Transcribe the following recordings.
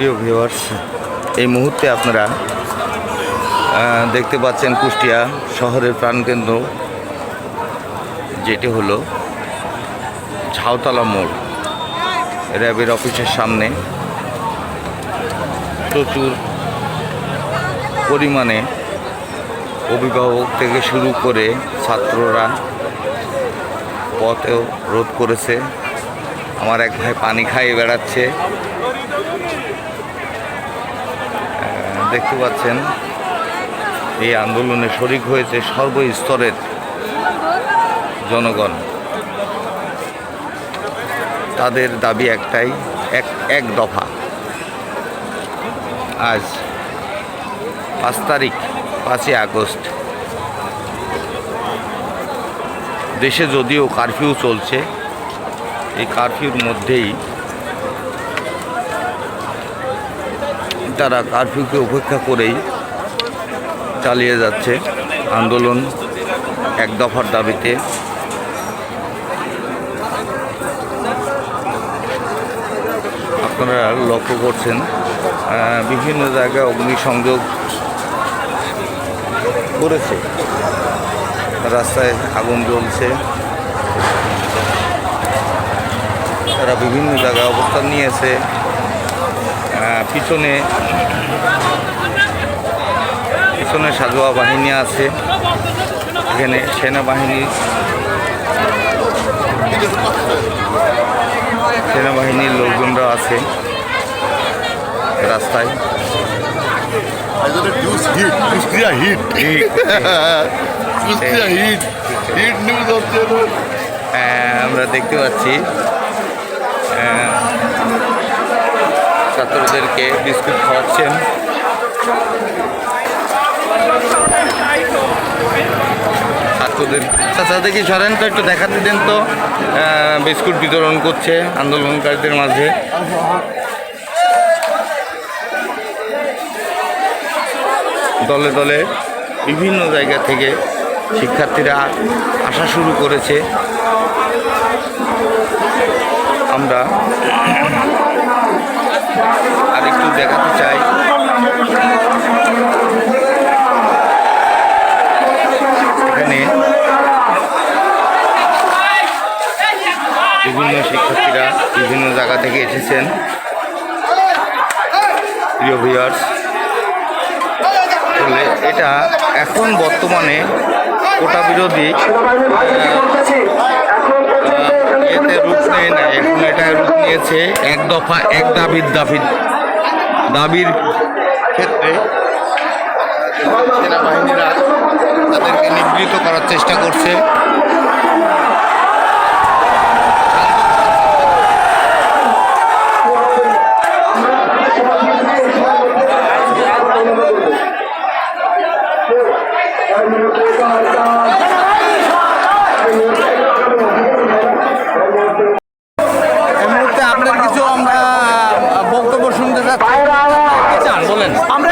প্রিয় ভিউয়ার্স, এই মুহূর্তে আপনারা দেখতে পাচ্ছেন কুষ্টিয়া শহরের প্রাণকেন্দ্র, যেটি হলো ঝাউতলা মোড়। র্যাবের অফিসের সামনে প্রচুর পরিমাণে অভিভাবক থেকে শুরু করে ছাত্ররা পথেও রোধ করেছে। আমার এক ভাই পানি খাইয়ে বেড়াচ্ছে, দেখতে পাচ্ছেন। এই আন্দোলনে শরিক হয়েছে সর্বস্তরের জনগণ। তাদের দাবি একটাই, এক দফা। আজ 5 তারিখ, 5ই আগস্ট। দেশে যদিও কারফিউ চলছে, এই কারফিউর মধ্যেই তারা কারফিউকে উপেক্ষা করেই চালিয়ে যাচ্ছে আন্দোলন এক দফার দাবিতে। আপনারা লক্ষ্য করছেন বিভিন্ন জায়গায় অগ্নিসংযোগ করেছে, রাস্তায় আগুন জ্বলছে। তারা বিভিন্ন জায়গায় অবস্থান নিয়েছে। পিছনে সাজোয়া বাহিনী আছে, এখানে সেনাবাহিনীর লোকজনরা আছে রাস্তায়। আমরা দেখতে পাচ্ছি ছাত্রদেরকে বিস্কুট খাওয়াচ্ছেন। ছাত্রদের চাচাদেরকে সরেন তো, একটু দেখাতে দেন তো। বিস্কুট বিতরণ করছে আন্দোলনকারীদের মাঝে। দলে দলে বিভিন্ন জায়গা থেকে শিক্ষার্থীরা আসা শুরু করেছে। আমরা আরেকটু দেখাতে চাই, এখানে বিভিন্ন শিক্ষার্থীরা বিভিন্ন জায়গা থেকে এসেছেন। প্রিয় ভিউয়ার্স, এটা এখন বর্তমানে কোটা বিরোধী এতে রূপ নেয় না, এখন এটা রূপ নিয়েছে এক দফা এক দাবির ক্ষেত্রে সেনাবাহিনীরা তাদেরকে নিবৃত করার চেষ্টা করছে। আপনার কিছু আমরা বক্তব্য শুনতে চান, বলেন। আমরা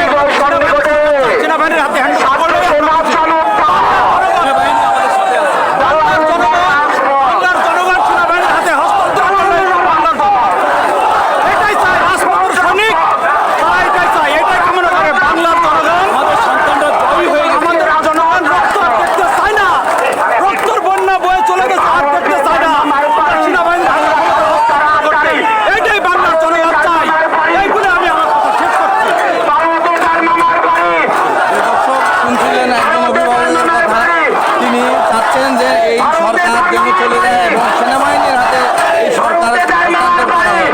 সেনাবাহিনীর হাতে চলে যায় এবং সেনাবাহিনীর হাতে এই সরকার হস্তান্তর করা হয়।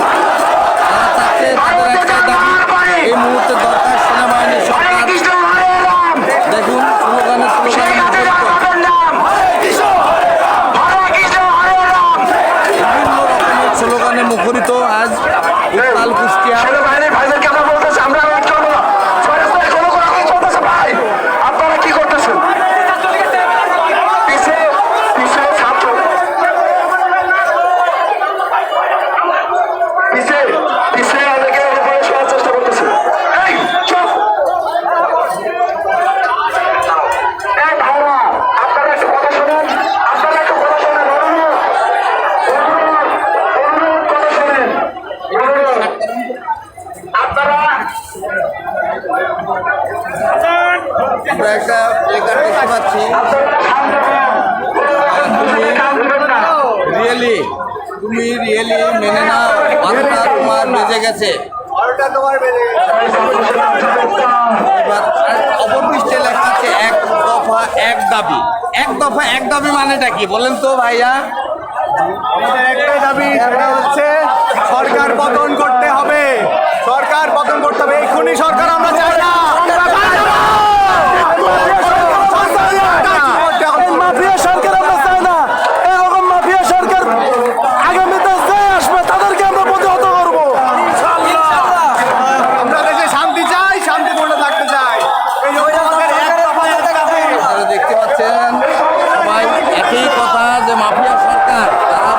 তারা চাচ্ছে তাদের একটা দাবি এই মুহূর্তে দরকার সেনাবাহিনীর সরকার। দেখুন স্লোগানে বিভিন্ন রকমের স্লোগানে মুখরিত আজ উত্তাল কুষ্টিয়া। আমরা একটা প্লেকার্ড দেখতে পাচ্ছি। তুমি রিয়েলি মেনে নাও 12টা তোমার বেজে গেছে। এবার অপর পৃষ্ঠে লেখা আছে 1 দফা 1 দাবি। 1 দফা 1 দাবি মানেটা কি বলেন তো ভাইয়া? আমাদের একটাই দাবি, সেটা হচ্ছে সরকার পতন করতে হবে। সরকার পতন করতে হবে, এক্ষুনি সরকার আমরা চাই না। মাফিয়া সরকার আমরা চাই না। এরকম মাফিয়া সরকার আগামীতে যে আসবে তাদেরকে আমরা প্রতিহত করবো। আমরা দেশে শান্তি চাই, শান্তিপূর্ণ থাকতে চাই। এই জন্য আমাদের এক দফা এক দাবি। আপনারা দেখতে পাচ্ছেন সবাই একই কথা যে মাফিয়া সরকার তারা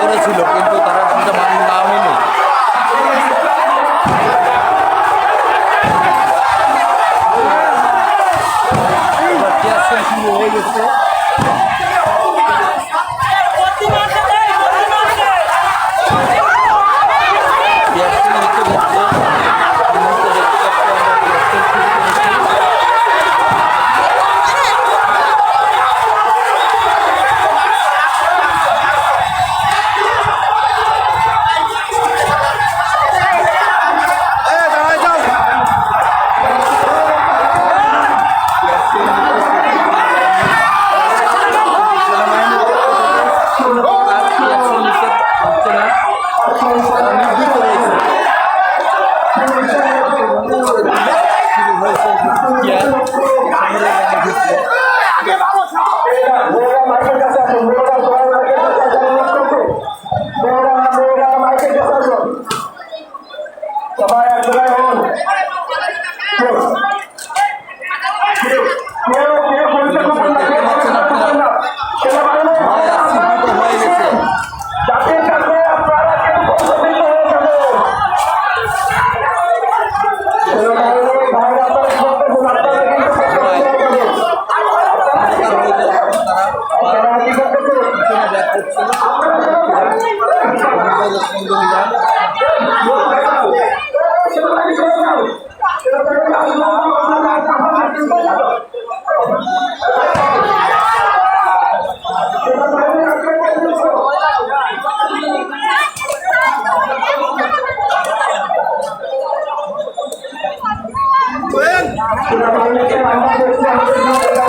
করেছিল, কিন্তু তারা সেটা মান্য না হয়নি। শুরু হয়ে গেছে। আমরা